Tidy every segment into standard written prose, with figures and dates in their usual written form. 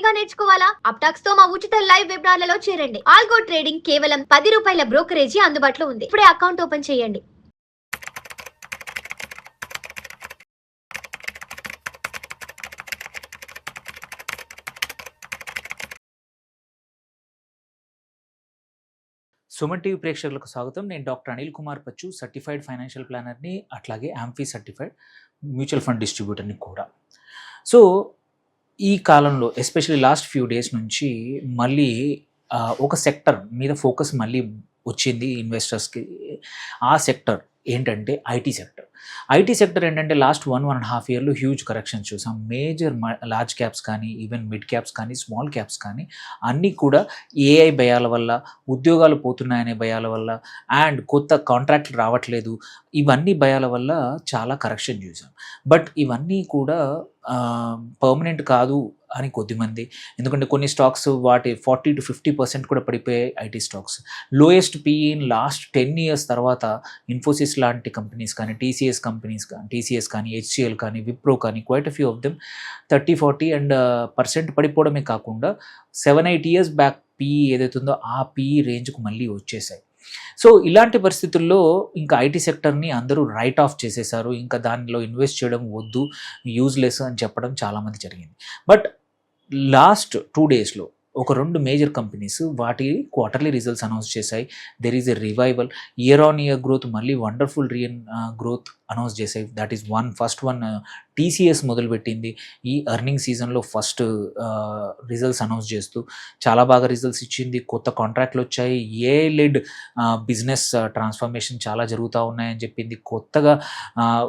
గా నేర్చుకోవాలా? అప్టాక్స్ తో మా ఉచిత లైవ్ వెబినార్లలో చేరండి. ఆల్గో ట్రేడింగ్ కేవలం ₹10 బ్రోకరేజీ అందుబాటులో ఉంది. ఇప్పుడే అకౌంట్ ఓపెన్ చేయండి. సుమన్ టీవీ ప్రేక్షకులకు స్వాగతం. నేను doctor Anil Kumar Pachchu, certified financial ప్లానర్ని, అట్లాగే యాంఫీ సర్టిఫైడ్ మ్యూచువల్ ఫండ్ డిస్ట్రిబ్యూటర్ని కూడా. సో ఈ కాలంలో ఎస్పెషల్లీ లాస్ట్ ఫ్యూ డేస్ నుంచి మళ్ళీ ఒక సెక్టర్ మీద ఫోకస్ మళ్ళీ వచ్చింది ఇన్వెస్టర్స్కి. ఆ సెక్టర్ ఏంటంటే ఐటీ సెక్టర్. ఐటీ సెక్టర్ ఏంటంటే లాస్ట్ 1.5 ఇయర్లో హ్యూజ్ కరెక్షన్స్ చూసాం. మేజర్ లార్జ్ క్యాప్స్ కానీ, ఈవెన్ మిడ్ క్యాప్స్ కానీ, స్మాల్ క్యాప్స్ కానీ అన్నీ కూడా ఏఐ భయాల వల్ల, ఉద్యోగాలు పోతున్నాయనే భయాల వల్ల, అండ్ కొత్త కాంట్రాక్ట్లు రావట్లేదు, ఇవన్నీ భయాల వల్ల చాలా కరెక్షన్ చూసాం. బట్ ఇవన్నీ కూడా పర్మనెంట్ కాదు అని కొద్దిమంది, ఎందుకంటే కొన్ని స్టాక్స్ వాటి 40 to 50% కూడా పడిపోయాయి IT stocks. Lowest PE in last 10 years తర్వాత ఇన్ఫోసిస్ లాంటి కంపెనీస్ కానీ, టీసీఎస్ కానీ, హెచ్సిఎల్ కానీ, విప్రో కానీ, quite a few of them 30-40 and % పడిపోవడమే కాకుండా 7-8 years బ్యాక్ పీఈ ఏదైతే ఉందో ఆ పీఈ రేంజ్కు మళ్ళీ వచ్చేసాయి. సో ఇలాంటి పరిస్థితుల్లో ఇంకా ఐటీ సెక్టర్ని అందరూ రైట్ ఆఫ్ చేసేసారు. ఇంకా దానిలో ఇన్వెస్ట్ చేయడం వద్దు, యూజ్లెస్ అని చెప్పడం చాలామంది జరిగింది. బట్ లాస్ట్ 2 daysలో ఒక 2 మేజర్ కంపెనీస్ వాటి క్వార్టర్లీ రిజల్ట్స్ అనౌన్స్ చేశాయి. There is a revival, year on year growth మళ్ళీ వండర్ఫుల్ గ్రోత్ అనౌన్స్ చేశాయి. That is first one TCS మొదలుపెట్టింది ఈ ఎర్నింగ్ సీజన్లో ఫస్ట్ రిజల్ట్స్ అనౌన్స్ చేస్తూ చాలా బాగా రిజల్ట్స్ ఇచ్చింది. కొత్త కాంట్రాక్ట్లు వచ్చాయి, ఏ లెడ్ బిజినెస్ ట్రాన్స్ఫర్మేషన్ చాలా జరుగుతూ ఉన్నాయని చెప్పింది. కొత్తగా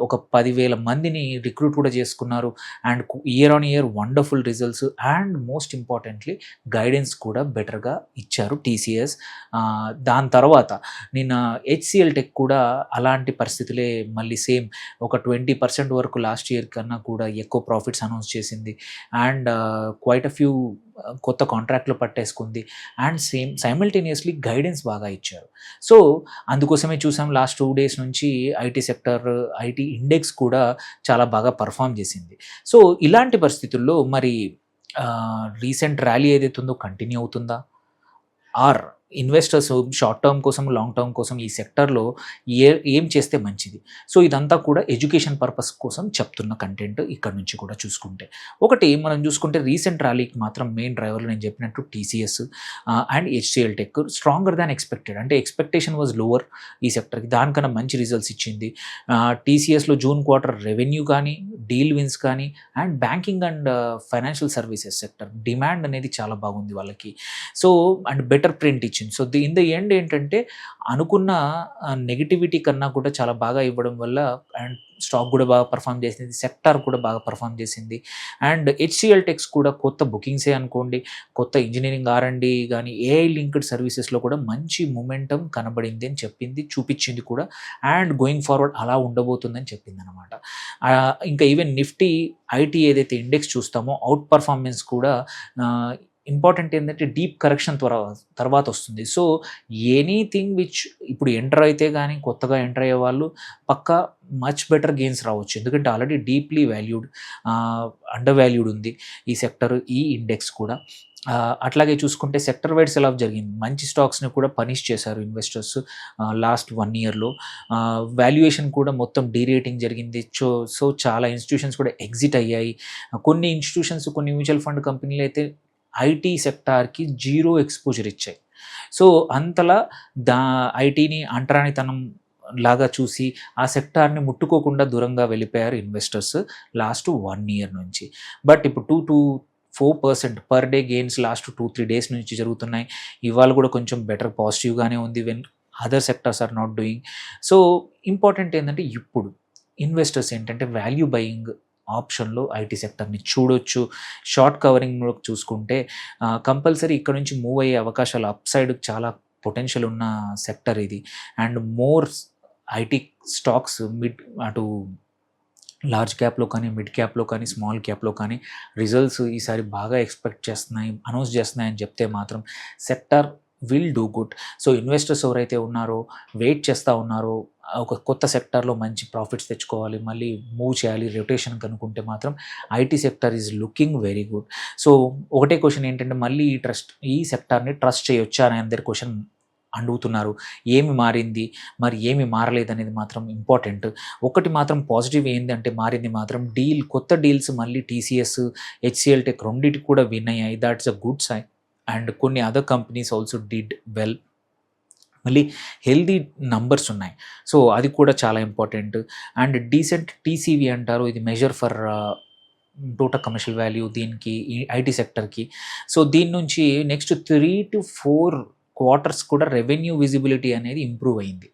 ఒక 10,000 మందిని రిక్రూట్ కూడా చేసుకున్నారు. And year on year wonderful results, and most importantly guidance కూడా బెటర్గా ఇచ్చారు టీసీఎస్. దాని తర్వాత నిన్న హెచ్సిఎల్ టెక్ కూడా అలాంటి పరిస్థితులే మళ్ళీ సేమ్ ఒక 20% వరకు లాస్ట్ ఇయర్ కన్నా కూడా ఎక్కువ ప్రాఫిట్స్ అనౌన్స్ చేసింది. అండ్ క్వైట్ అ ఫ్యూ కొత్త కాంట్రాక్ట్లు పట్టేసుకుంది. అండ్ సైమల్టేనియస్లీ గైడెన్స్ బాగా ఇచ్చారు. సో అందుకోసమే చూసాం లాస్ట్ 2 days నుంచి ఐటీ సెక్టర్, ఐటీ ఇండెక్స్ కూడా చాలా బాగా పర్ఫామ్ చేసింది. సో ఇలాంటి పరిస్థితుల్లో మరి రీసెంట్ ర్యాలీ ఏదైతే ఉందో కంటిన్యూ అవుతుందా, ఆర్ ఇన్వెస్టర్స్ షార్ట్ టర్మ్ కోసం, లాంగ్ టర్మ్ కోసం ఈ సెక్టర్లో ఏం చేస్తే మంచిది? సో ఇదంతా కూడా ఎడ్యుకేషన్ పర్పస్ కోసం చెప్తున్న కంటెంట్ ఇక్కడ నుంచి కూడా చూసుకుంటే. ఒకటి మనం చూసుకుంటే రీసెంట్ ర్యాలీకి మాత్రం మెయిన్ డ్రైవర్లు నేను చెప్పినట్టు TCS and HCl tech stronger than expected. అంటే ఎక్స్పెక్టేషన్ వాజ్ లోవర్ ఈ సెక్టర్కి, దానికన్నా మంచి రిజల్ట్స్ ఇచ్చింది. టీసీఎస్లో జూన్ క్వార్టర్ రెవెన్యూ కానీ, డీల్ విన్స్ కానీ, and banking and financial services sector demand అనేది చాలా బాగుంది వాళ్ళకి. సో అండ్ బెటర్ ప్రింట్ ఇచ్చింది. సో ఇన్ ద ఎండ్ ఏంటంటే అనుకున్న నెగిటివిటీ కన్నా కూడా చాలా బాగా ఇవ్వడం వల్ల అండ్ స్టాక్ కూడా బాగా పర్ఫామ్ చేసింది, సెక్టార్ కూడా బాగా పర్ఫామ్ చేసింది. అండ్ హెచ్సిఎల్ టెక్స్ కూడా కొత్త బుకింగ్సే అనుకోండి, కొత్త ఇంజనీరింగ్ R&D కానీ, ఏఐ లింక్డ్ సర్వీసెస్లో కూడా మంచి మొమెంటం కనబడింది అని చెప్పింది, చూపించింది కూడా. అండ్ గోయింగ్ ఫార్వర్డ్ అలా ఉండబోతుందని చెప్పింది అనమాట. ఇంకా ఈవెన్ నిఫ్టీ ఐటీ ఏదైతే ఇండెక్స్ చూస్తామో అవుట్ పర్ఫార్మెన్స్ కూడా ఇంపార్టెంట్ ఏంటంటే డీప్ కరెక్షన్ తర్వాత వస్తుంది. సో ఎనీథింగ్ విచ్ ఇప్పుడు ఎంటర్ అయితే కానీ కొత్తగా ఎంటర్ అయ్యే వాళ్ళు పక్కా మచ్ బెటర్ గెయిన్స్ రావచ్చు. ఎందుకంటే ఆల్రెడీ డీప్లీ అండర్ వాల్యూడ్ ఉంది ఈ సెక్టర్, ఈ ఇండెక్స్ కూడా. అట్లాగే చూసుకుంటే సెక్టర్ వైడ్ సెల్ ఆఫ్ జరిగింది. మంచి స్టాక్స్ని కూడా పనిష్ చేశారు ఇన్వెస్టర్స్ లాస్ట్ 1 yearలో. వాల్యుయేషన్ కూడా మొత్తం డీరేటింగ్ జరిగింది. సో చాలా ఇన్స్టిట్యూషన్స్ కూడా ఎగ్జిట్ అయ్యాయి. కొన్ని ఇన్స్టిట్యూషన్స్, కొన్ని మ్యూచువల్ ఫండ్ కంపెనీలు అయితే ఐటీ సెక్టార్కి 0 ఎక్స్పోజర్ ఇచ్చాయి. సో అంతలా ఐటీని అంటరానితనం లాగా చూసి ఆ సెక్టార్ని ముట్టుకోకుండా దూరంగా వెళ్ళిపోయారు ఇన్వెస్టర్స్ లాస్ట్ 1 year నుంచి. బట్ ఇప్పుడు 2-4% per day gains last 2-3 days నుంచి జరుగుతున్నాయి. ఇవాళ కూడా కొంచెం బెటర్ పాజిటివ్గానే ఉంది when other sectors are not doing. So important ఏంటంటే ఇప్పుడు ఇన్వెస్టర్స్ ఏంటంటే వాల్యూ బయింగ్ ఆప్షన్లో ఐటీ సెక్టర్ని చూడొచ్చు. షార్ట్ కవరింగ్లో చూసుకుంటే కంపల్సరీ ఇక్కడ నుంచి మూవ్ అయ్యే అవకాశాలు, అప్ సైడ్ చాలా పొటెన్షియల్ ఉన్న సెక్టర్ ఇది. అండ్ మోర్ ఐటీ స్టాక్స్ అటు లార్జ్ క్యాప్లో కానీ, మిడ్ క్యాప్లో కానీ, స్మాల్ క్యాప్లో కానీ రిజల్ట్స్ ఈసారి బాగా ఎక్స్పెక్ట్ చేస్తున్నాయి, అనౌన్స్ చేస్తున్నాయని చెప్తే మాత్రం sector will do good. So investors ఎవరైతే ఉన్నారో, వెయిట్ చేస్తూ ఉన్నారో, ఒక కొత్త సెక్టార్లో మంచి ప్రాఫిట్స్ తెచ్చుకోవాలి, మళ్ళీ మూవ్ చేయాలి రొటేషన్ కనుక్కుంటే మాత్రం IT sector is looking very good. So ఒకటే క్వశ్చన్ ఏంటంటే, మళ్ళీ ఈ సెక్టార్ని ట్రస్ట్ చేయొచ్చా అని అందరి క్వశ్చన్ అడుగుతున్నారు. ఏమి మారింది, మరి ఏమి మారలేదనేది మాత్రం ఇంపార్టెంట్. ఒకటి మాత్రం పాజిటివ్ ఏంటంటే, మారింది మాత్రం కొత్త డీల్స్ మళ్ళీ టీసీఎస్, హెచ్సిఎల్ టెక్ రెండింటికి కూడా విన్ అయ్యాయి. That's a good sign. And కొన్ని other companies also did well. మళ్ళీ హెల్దీ నంబర్స్ ఉన్నాయి. సో అది కూడా చాలా ఇంపార్టెంట్. అండ్ డీసెంట్ టీసీవీ అంటారు, ఇది measure for total commercial value దీనికి, ఈ ఐటీ సెక్టర్కి. సో దీని నుంచి నెక్స్ట్ 3 to 4 క్వార్టర్స్ కూడా రెవెన్యూ విజిబిలిటీ అనేది ఇంప్రూవ్ అయింది.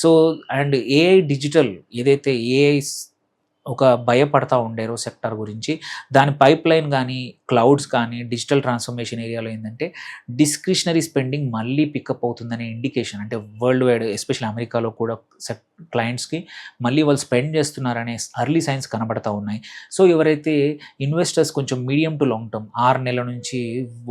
సో అండ్ ఏఐ డిజిటల్ ఏదైతే ఏఐ ఒక భయపడతా ఉండేరో సెక్టార్ గురించి, దాని పైప్ లైన్ కానీ, క్లౌడ్స్ కానీ, డిజిటల్ ట్రాన్స్ఫర్మేషన్ ఏరియాలో ఏంటంటే డిస్క్రిషనరీ స్పెండింగ్ మళ్ళీ పికప్ అవుతుందనే ఇండికేషన్. అంటే వరల్డ్ వైడ్, ఎస్పెషల్లీ అమెరికాలో కూడా క్లయింట్స్కి మళ్ళీ వాళ్ళు స్పెండ్ చేస్తున్నారనే అర్లీ సైన్స్ కనబడతా ఉన్నాయి. సో ఎవరైతే ఇన్వెస్టర్స్ కొంచెం మీడియం టు లాంగ్ టర్మ్ 6 నెలల నుంచి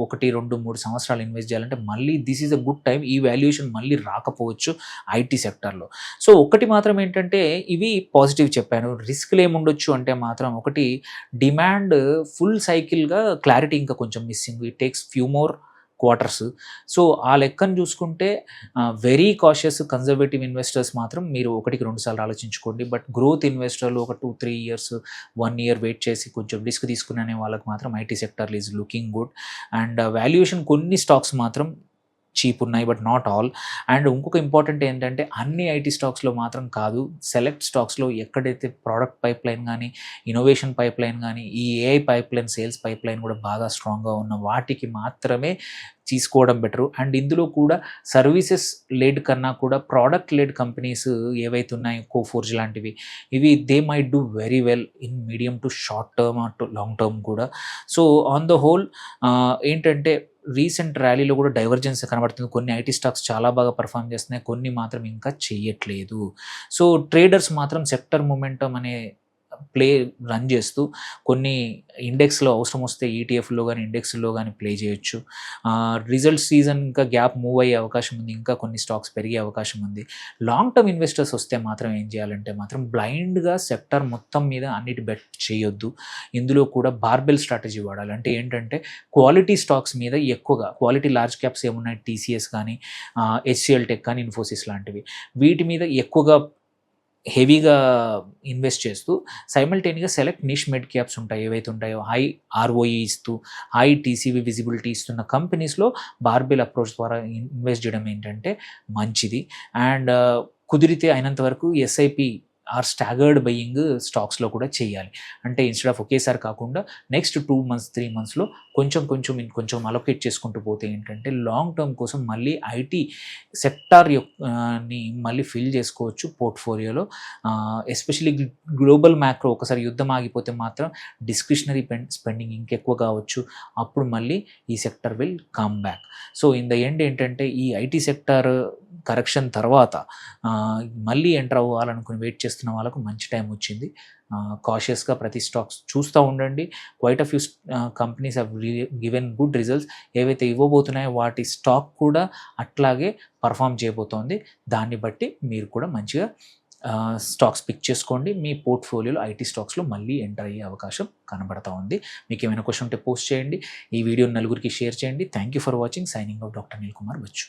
1, 2, 3 సంవత్సరాలు ఇన్వెస్ట్ చేయాలంటే మళ్ళీ this is a good time. ఈ వాల్యుయేషన్ మళ్ళీ రాకపోవచ్చు ఐటీ సెక్టార్లో. సో ఒకటి మాత్రం ఏంటంటే, ఇవి పాజిటివ్ చెప్పాను. రిస్క్లు ఏముండొచ్చు అంటే మాత్రం, ఒకటి డిమాండ్ ఫుల్ సైకిల్గా క్లారిటీ ఇంకా కొంచెం missing. It takes few more quarters. So ఆ లెక్కను చూసుకుంటే వెరీ కాషియస్ కన్జర్వేటివ్ ఇన్వెస్టర్స్ మాత్రం మీరు 1-2 సార్లు ఆలోచించుకోండి. బట్ గ్రోత్ ఇన్వెస్టర్లు ఒక 2-3 ఇయర్స్, 1 ఇయర్ వెయిట్ చేసి కొంచెం రిస్క్ తీసుకునే వాళ్ళకి మాత్రం IT sector is looking good. And valuation కొన్ని స్టాక్స్ మాత్రం చీప్ ఉన్నాయి, బట్ నాట్ ఆల్. అండ్ ఇంకొక ఇంపార్టెంట్ ఏంటంటే, అన్ని ఐటీ స్టాక్స్లో మాత్రం కాదు, సెలెక్ట్ స్టాక్స్లో ఎక్కడైతే ప్రోడక్ట్ పైప్ లైన్ కానీ, ఇన్నోవేషన్ పైప్ లైన్ కానీ, ఈ AI pipe line, sales pipe line కూడా బాగా స్ట్రాంగ్గా ఉన్న వాటికి మాత్రమే తీసుకోవడం బెటరు. అండ్ ఇందులో కూడా సర్వీసెస్ లెడ్ కన్నా కూడా ప్రోడక్ట్ లెడ్ కంపెనీస్ ఏవైతే ఉన్నాయో, కోఫోర్జ్ లాంటివి, ఇవి they might do very well in medium to short term are to long term కూడా. సో ఆన్ ద హోల్ ఏంటంటే, రీసెంట్ ర్యాలీలో కూడా డైవర్జెన్స్ కనబడుతుంది. కొన్ని ఐటీ స్టాక్స్ చాలా బాగా పర్ఫామ్ చేస్తున్నాయి, కొన్ని మాత్రం ఇంకా చేయట్లేదు. సో ట్రేడర్స్ మాత్రం సెక్టర్ మొమెంటమ్ అనే రన్ చేస్తూ కొన్ని ఇండెక్స్లో అవసరం వస్తే ఈటీఎఫ్లో కానీ, ఇండెక్స్లో కానీ ప్లే చేయొచ్చు. రిజల్ట్ సీజన్ ఇంకా గ్యాప్ మూవ్ అయ్యే అవకాశం ఉంది, ఇంకా కొన్ని స్టాక్స్ పెరిగే అవకాశం ఉంది. లాంగ్ టర్మ్ ఇన్వెస్టర్స్ వస్తే మాత్రం ఏం చేయాలంటే మాత్రం, బ్లైండ్గా సెక్టర్ మొత్తం మీద అన్నిటి బెట్ చేయొద్దు. ఇందులో కూడా బార్బెల్ స్ట్రాటజీ వాడాలి. అంటే ఏంటంటే, క్వాలిటీ స్టాక్స్ మీద ఎక్కువగా, క్వాలిటీ లార్జ్ క్యాప్స్ ఏమున్నాయి, టీసీఎస్ కానీ, హెచ్సిఎల్ టెక్ కానీ, ఇన్ఫోసిస్ లాంటివి, వీటి మీద ఎక్కువగా హెవీగా ఇన్వెస్ట్ చేస్తూ సైమల్టేనియస్గా సెలెక్ట్ నిష్ మిడ్ క్యాప్స్ ఉంటాయి, ఏవైతే ఉంటాయో హై ఆర్ఓఈ ఇస్తూ, హై టీసీవీ విజిబిలిటీ ఇస్తున్న కంపెనీస్లో బార్బెల్ అప్రోచ్ ద్వారా ఇన్వెస్ట్ చేయడం ఏంటంటే మంచిది. అండ్ కుదిరితే అయినంత వరకు ఎస్ఐపి ఆర్ స్టాగర్డ్ బయింగ్ స్టాక్స్లో కూడా చేయాలి. అంటే ఇన్స్టెడ్ ఆఫ్ ఒకేసారి కాకుండా నెక్స్ట్ 2 months 3 monthsలో కొంచెం అలొకేట్ చేసుకుంటూ పోతే ఏంటంటే, లాంగ్ టర్మ్ కోసం మళ్ళీ ఐటీ సెక్టార్ ని మళ్ళీ ఫిల్ చేసుకోవచ్చు పోర్ట్ఫోలియోలో. ఎస్పెషలీ గ్లోబల్ మ్యాక్రో ఒకసారి యుద్ధం ఆగిపోతే మాత్రం డిస్క్రిషనరీ స్పెండింగ్ ఇంకెక్కువ కావచ్చు. అప్పుడు మళ్ళీ ఈ sector will come back. So in the end ఏంటంటే, ఈ ఐటీ సెక్టర్ కరెక్షన్ తర్వాత మళ్ళీ ఎంటర్ అవ్వాలనుకుని వెయిట్ చేస్తున్న వాళ్ళకు మంచి టైం వచ్చింది. కాషియస్గా ప్రతి స్టాక్స్ చూస్తూ ఉండండి. Quite a few companies have given good results. ఏవైతే ఇవ్వబోతున్నాయో వాటి స్టాక్ కూడా అట్లాగే పర్ఫామ్ చేయబోతోంది. దాన్ని బట్టి మీరు కూడా మంచిగా స్టాక్స్ పిక్ చేసుకోండి. మీ పోర్ట్ఫోలియోలో ఐటీ స్టాక్స్లో మళ్ళీ ఎంటర్ అయ్యే అవకాశం కనబడతా ఉంది. మీకు ఏమైనా క్వశ్చన్ ఉంటే పోస్ట్ చేయండి. ఈ వీడియో నలుగురికి షేర్ చేయండి. Thank you for watching. Signing off doctor Anil Kumar Bachu.